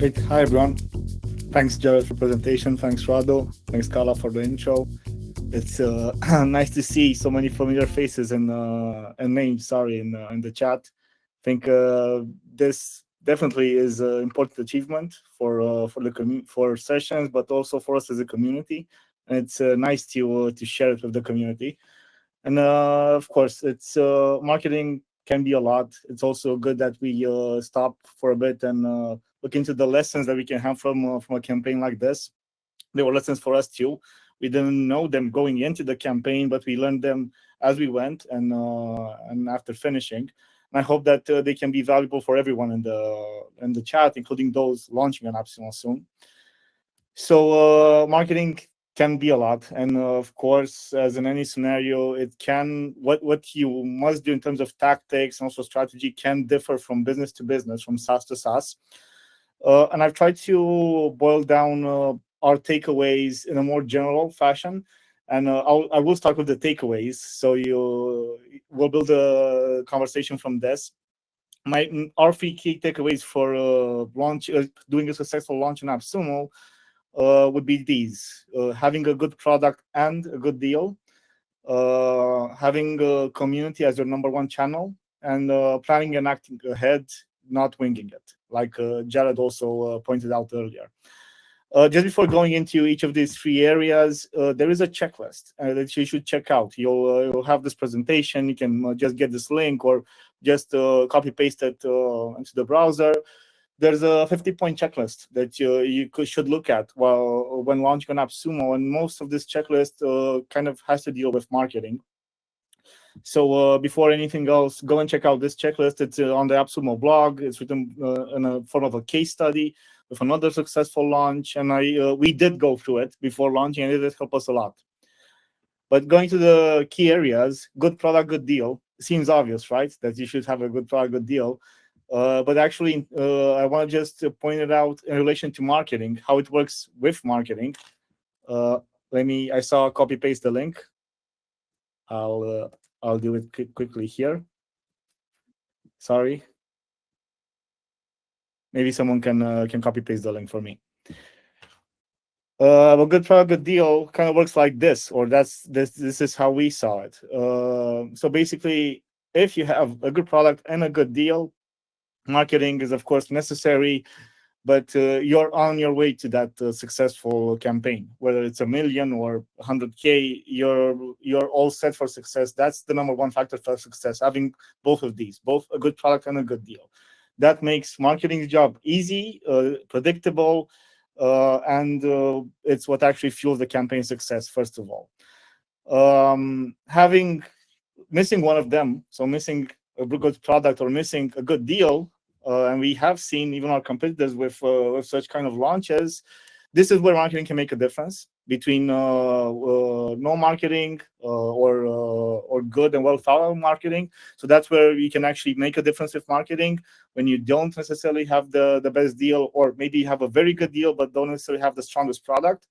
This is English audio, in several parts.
Great. Hi, everyone. Thanks, Jared, for presentation. Thanks, Rado. Thanks, Carla, for the intro. It's nice to see so many familiar faces and names. Sorry, in the chat. I think this definitely is an important achievement for the for sessions, but also for us as a community. And it's nice to share it with the community. And of course, it's marketing can be a lot. It's also good that we stop for a bit and look into the lessons that we can have from a campaign like this. They were lessons for us too. We didn't know them going into the campaign, but we learned them as we went and after finishing. And I hope that they can be valuable for everyone in the chat, including those launching an AppSumo soon. So marketing can be a lot, and of course, as in any scenario, it can what you must do in terms of tactics and also strategy can differ from business to business, from SaaS to SaaS. And I've tried to boil down our takeaways in a more general fashion, and I will start with the takeaways. So we'll build a conversation from this. Our three key takeaways for doing a successful launch in AppSumo would be these: having a good product and a good deal, having a community as your number one channel, and planning and acting ahead, not winging it, like Jared also pointed out earlier. Just before going into each of these three areas, there is a checklist that you should check out. You'll have this presentation. You can just get this link or just copy paste it into the browser. There's a 50-point checklist that you should look at when launching an AppSumo, and most of this checklist kind of has to deal with marketing. So before anything else, go and check out this checklist. It's on the AppSumo blog. It's written in a form of a case study with another successful launch, and we did go through it before launching, and it did help us a lot. But going to the key areas, good product, good deal. Seems obvious, right? That you should have a good product, good deal. But actually, I want to just point it out in relation to marketing, how it works with marketing. I saw copy paste the link. I'll do it quickly here. Sorry. Maybe someone can copy paste the link for me. A good product, good deal kind of works like this, or this is how we saw it. So basically, if you have a good product and a good deal, marketing is of course necessary, but you're on your way to that successful campaign. Whether it's 1 million or 100K, you're all set for success. That's the number one factor for success, having both of these, both a good product and a good deal. That makes marketing's job easy, predictable, and it's what actually fuels the campaign success, first of all. Missing one of them, so missing a good product or missing a good deal, and we have seen even our competitors with such kind of launches. This is where marketing can make a difference between no marketing or good and well thought out marketing. So that's where you can actually make a difference with marketing when you don't necessarily have the best deal, or maybe you have a very good deal but don't necessarily have the strongest product.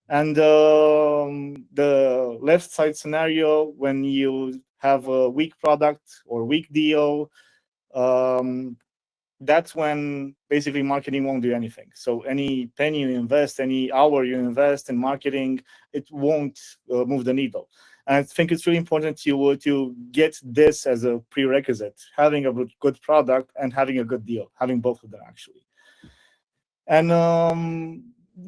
And the left side scenario, when you have a weak product or weak deal, that's when basically marketing won't do anything. So any penny you invest, any hour you invest in marketing, it won't move the needle. And I think it's really important to get this as a prerequisite, having a good product and having a good deal, having both of them actually. And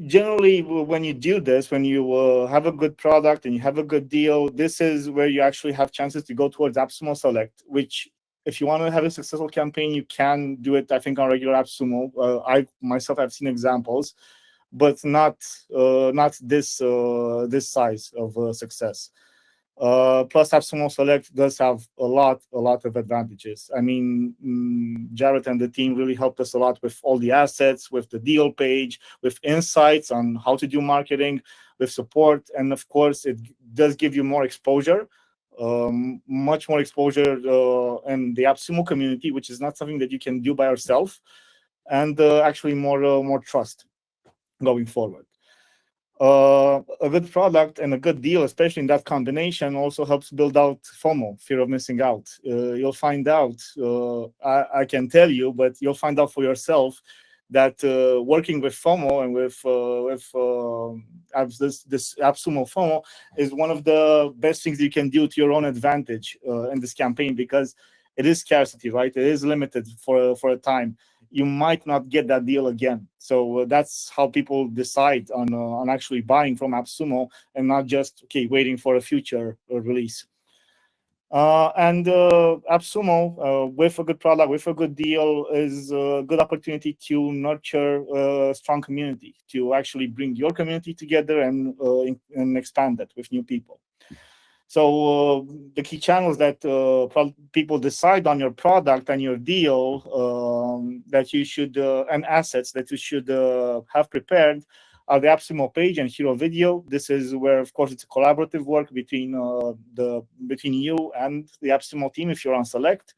generally, when you do this, when you have a good product and you have a good deal, this is where you actually have chances to go towards AppSumo Select, which if you want to have a successful campaign, you can do it, I think, on regular AppSumo. I myself have seen examples, but not this size of success. Plus, AppSumo Select does have a lot of advantages. I mean, Jared and the team really helped us a lot with all the assets, with the deal page, with insights on how to do marketing, with support, and of course, it does give you more exposure. Much more exposure in the AppSumo community, which is not something that you can do by yourself, and actually more trust going forward. A good product and a good deal, especially in that combination, also helps build out FOMO, fear of missing out. You'll find out, I can tell you, but you'll find out for yourself that working with FOMO and with this AppSumo FOMO is one of the best things you can do to your own advantage in this campaign, because it is scarcity, right? It is limited for a time. You might not get that deal again. So that's how people decide on actually buying from AppSumo, and not just waiting for a future release. And AppSumo, with a good product, with a good deal, is a good opportunity to nurture a strong community, to actually bring your community together and expand that with new people. So the key channels that people decide on your product and your deal that you should and assets that you should have prepared are the AppSumo page and hero video. This is where, of course, it's a collaborative work between you and the AppSumo team if you're on Select.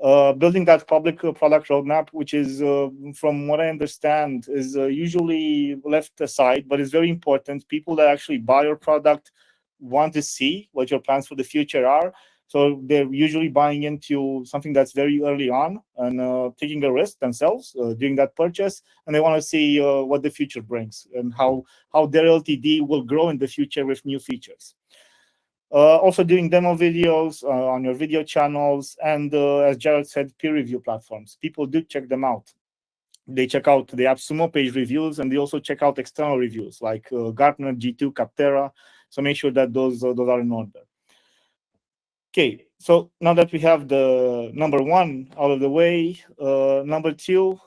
Building that public product roadmap, which is, from what I understand, is usually left aside, but it's very important. People that actually buy your product want to see what your plans for the future are. So they're usually buying into something that's very early on and taking a risk themselves doing that purchase, and they want to see what the future brings and how their LTD will grow in the future with new features. Also doing demo videos on your video channels, and as Jared said, peer review platforms. People do check them out. They check out the AppSumo page reviews, and they also check out external reviews like Gartner, G2, Capterra. So make sure that those are in order. Okay, so now that we have the number one out of the way, number two,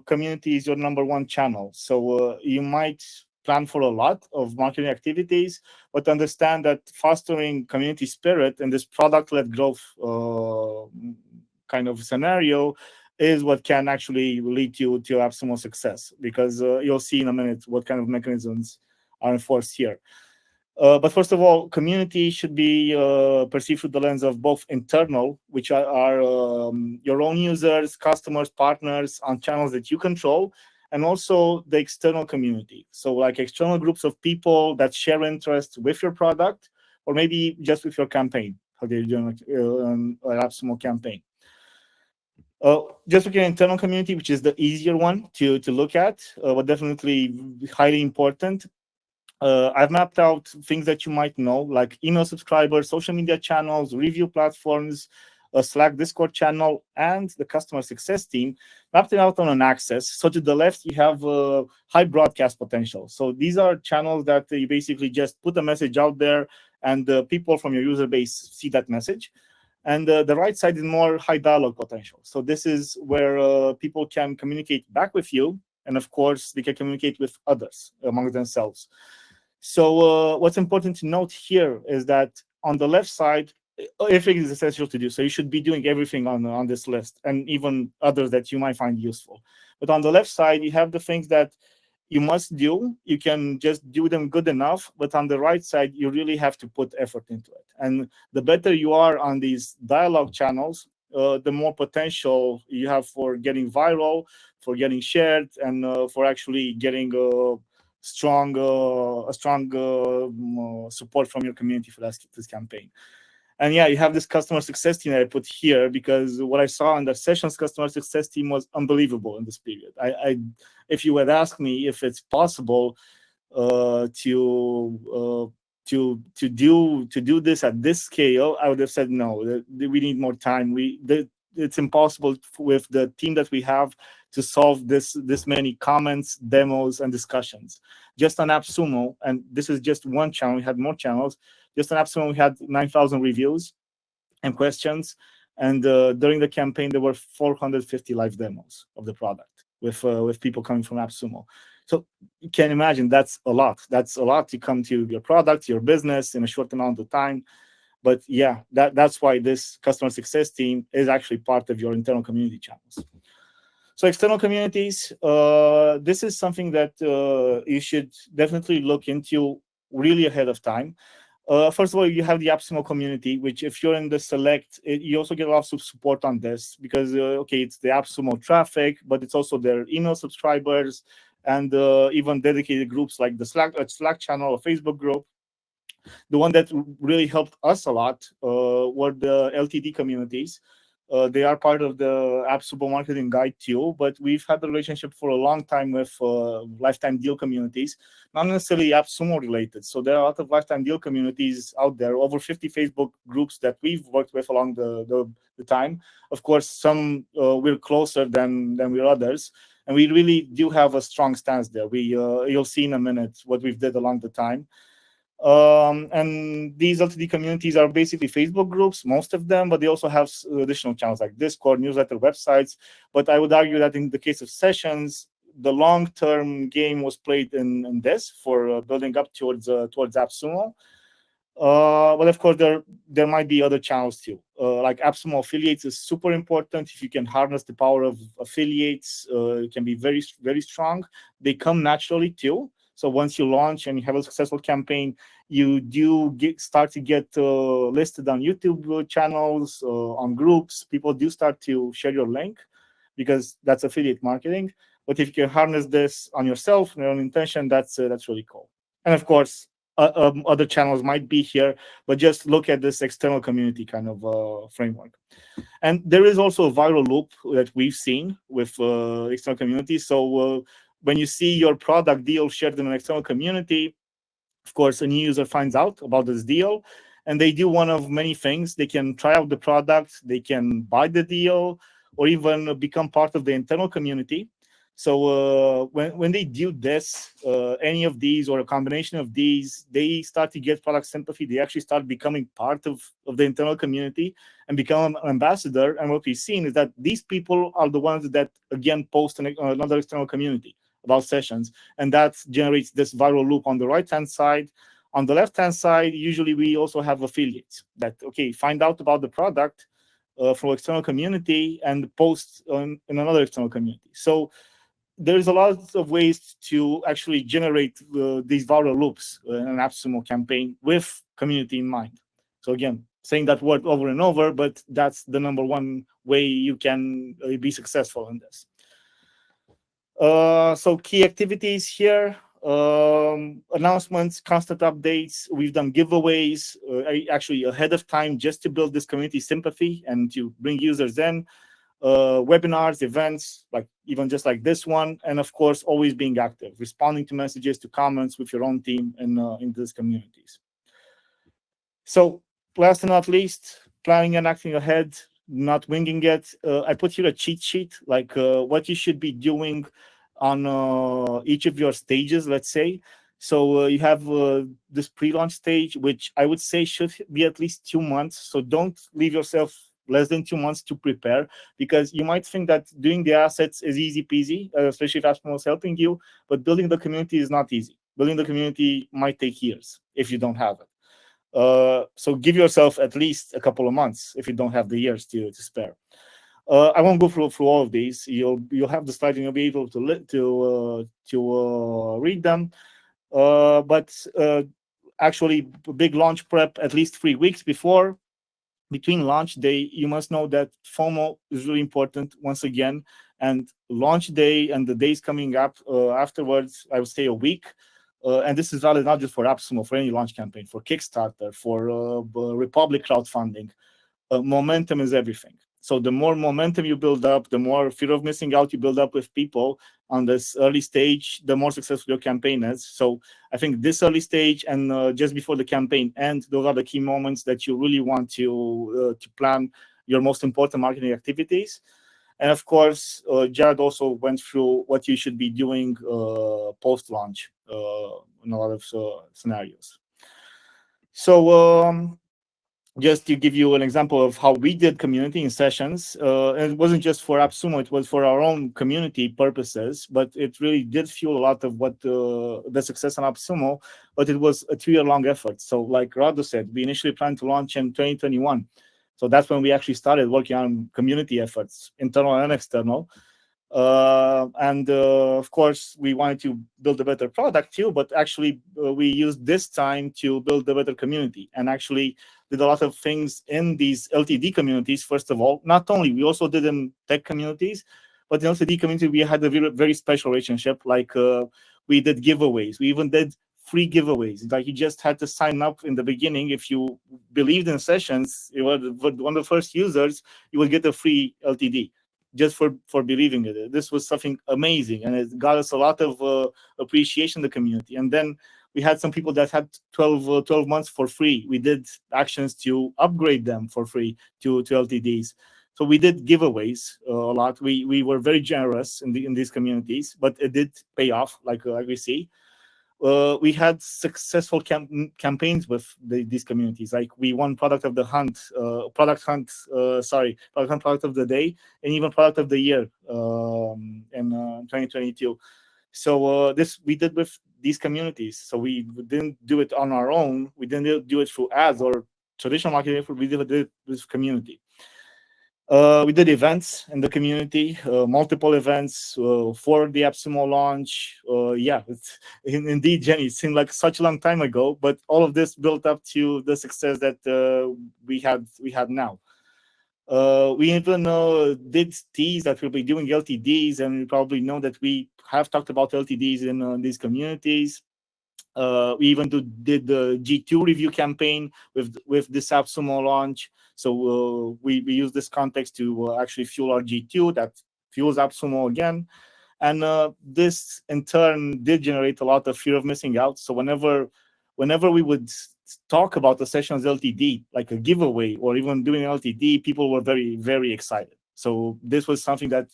community is your number one channel. So you might plan for a lot of marketing activities, but understand that fostering community spirit and this product-led growth kind of scenario is what can actually lead you to AppSumo success, because you'll see in a minute what kind of mechanisms are enforced here. But first of all, community should be perceived through the lens of both internal, which are your own users, customers, partners on channels that you control, and also the external community. So like external groups of people that share interests with your product, or maybe just with your campaign, how they're doing an AppSumo campaign. Just looking at internal community, which is the easier one to look at, but definitely highly important. I've mapped out things that you might know, like email subscribers, social media channels, review platforms, a Slack Discord channel, and the customer success team. Mapped it out on an axis. So to the left, you have high broadcast potential. So these are channels that you basically just put a message out there, and people from your user base see that message. And the right side is more high dialogue potential. So this is where people can communicate back with you, and of course, they can communicate with others among themselves. So what's important to note here is that on the left side, everything is essential to do. So you should be doing everything on this list, and even others that you might find useful. But on the left side, you have the things that you must do. You can just do them good enough. But on the right side, you really have to put effort into it. And the better you are on these dialogue channels, the more potential you have for getting viral, for getting shared, and for actually getting strong support from your community for this campaign. And yeah, you have this customer success team that I put here because what I saw in the sessions customer success team was unbelievable in this period. If you had asked me if it's possible to do this at this scale, I would have said no. We need more time. It's impossible with the team that we have to solve this many comments, demos, and discussions. Just on AppSumo, and this is just one channel. We had more channels. Just on AppSumo, we had 9,000 reviews and questions. And during the campaign, there were 450 live demos of the product with people coming from AppSumo. So you can imagine that's a lot. That's a lot to come to your product, your business in a short amount of time. But yeah, that's why this customer success team is actually part of your internal community channels. So external communities, this is something that you should definitely look into really ahead of time. First of all, you have the AppSumo community, which if you're in the Select, you also get lots of support on this because, it's the AppSumo traffic, but it's also their email subscribers and even dedicated groups like the Slack channel or Facebook group. The one that really helped us a lot were the LTD communities. They are part of the AppSumo marketing guide too, but we've had a relationship for a long time with lifetime deal communities, not necessarily AppSumo related. So there are a lot of lifetime deal communities out there, over 50 Facebook groups that we've worked with along the time. Of course, some we're closer than we're others, and we really do have a strong stance there. You'll see in a minute what we've did along the time. And these LTD communities are basically Facebook groups, most of them, but they also have additional channels like Discord, newsletter, websites. But I would argue that in the case of sessions, the long-term game was played in this for building up towards AppSumo. But of course, there might be other channels too. Like AppSumo affiliates is super important. If you can harness the power of affiliates, it can be very, very strong. They come naturally too. So once you launch and you have a successful campaign, you do start to get listed on YouTube channels, on groups. People do start to share your link because that's affiliate marketing. But if you can harness this on yourself, your own intention, that's really cool. And of course, other channels might be here, but just look at this external community kind of framework. And there is also a viral loop that we've seen with external communities. So when you see your product deal shared in an external community, of course, a new user finds out about this deal, and they do one of many things. They can try out the product, they can buy the deal, or even become part of the internal community. So when they do this, any of these or a combination of these, they start to get product sympathy. They actually start becoming part of the internal community and become an ambassador. And what we've seen is that these people are the ones that, again, post another external community about sessions. And that generates this viral loop on the right-hand side. On the left-hand side, usually we also have affiliates that, okay, find out about the product from external community and post in another external community. So there's a lot of ways to actually generate these viral loops in an AppSumo campaign with community in mind. So again, saying that word over and over, but that's the number one way you can be successful in this. So key activities here, announcements, constant updates. We've done giveaways actually ahead of time just to build this community sympathy and to bring users in. Webinars, events, like even just like this one, and of course, always being active, responding to messages, to comments with your own team in these communities. So last and not least, planning and acting ahead, not winging it. I put here a cheat sheet, like what you should be doing on each of your stages, let's say. So you have this pre-launch stage, which I would say should be at least 2 months. So don't leave yourself less than 2 months to prepare, because you might think that doing the assets is easy peasy, especially if AppSumo is helping you, but building the community is not easy. Building the community might take years if you don't have it. So give yourself at least a couple of months if you don't have the years to spare. I won't go through all of these. You'll have the slides and you'll be able to read them. But actually, big launch prep at least 3 weeks before. Between launch day, you must know that FOMO is really important once again, and launch day and the days coming up afterwards, I would say a week. And this is valid not just for AppSumo, for any launch campaign, for Kickstarter, for Republic crowdfunding. Momentum is everything. So the more momentum you build up, the more fear of missing out you build up with people on this early stage, the more successful your campaign is. So I think this early stage and just before the campaign end, those are the key moments that you really want to plan your most important marketing activities. And of course, Jared also went through what you should be doing post-launch in a lot of scenarios. So just to give you an example of how we did community in sessions, and it wasn't just for AppSumo, it was for our own community purposes, but it really did fuel a lot of what the success on AppSumo, but it was a 2-year-long effort. So like Rado said, we initially planned to launch in 2021. So that's when we actually started working on community efforts, internal and external. Of course, we wanted to build a better product too, but actually we used this time to build a better community and actually did a lot of things in these LTD communities. First of all, not only, we also did in tech communities, but in LTD community, we had a very, very special relationship. Like we did giveaways. We even did free giveaways. Like you just had to sign up in the beginning. If you believed in sessions, you were one of the first users, you would get a free LTD just for believing it. This was something amazing, and it got us a lot of appreciation in the community. And then we had some people that had 12 months for free. We did actions to upgrade them for free to LTDs. So we did giveaways a lot. We were very generous in these communities, but it did pay off, like we see. We had successful campaigns with these communities. Like we won product of the hunt, product hunt product of the day, and even product of the year in 2022. So this we did with these communities. So we didn't do it on our own. We didn't do it through ads or traditional marketing. We did it with community. We did events in the community, multiple events for the AppSumo launch. Yeah, indeed, Jenny, it seemed like such a long time ago, but all of this built up to the success that we had now. We even did tease that we'll be doing LTDs, and you probably know that we have talked about LTDs in these communities. We even did the G2 review campaign with this AppSumo launch. So we use this context to actually fuel our G2 that fuels AppSumo again. And this in turn did generate a lot of fear of missing out. So whenever we would talk about the sessions LTD, like a giveaway or even doing LTD, people were very, very excited. So this was something that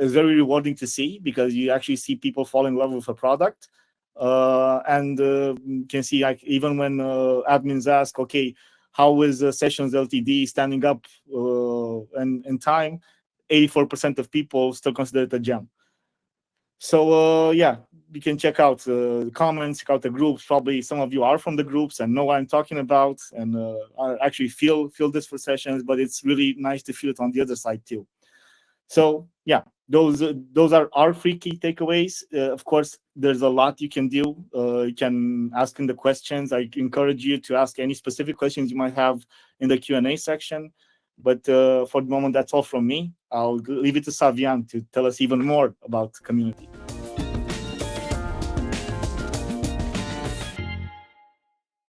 is very rewarding to see, because you actually see people fall in love with a product. And you can see, like, even when admins ask, okay, how is sessions LTD standing up in time, 84% of people still consider it a gem. So yeah, you can check out the comments, check out the groups. Probably some of you are from the groups and know what I'm talking about, and I actually feel this for sessions, but it's really nice to feel it on the other side too. So yeah, those are our three key takeaways. Of course, there's a lot you can do. You can ask in the questions. I encourage you to ask any specific questions you might have in the Q&A section. But for the moment, that's all from me. I'll leave it to Savian to tell us even more about the community.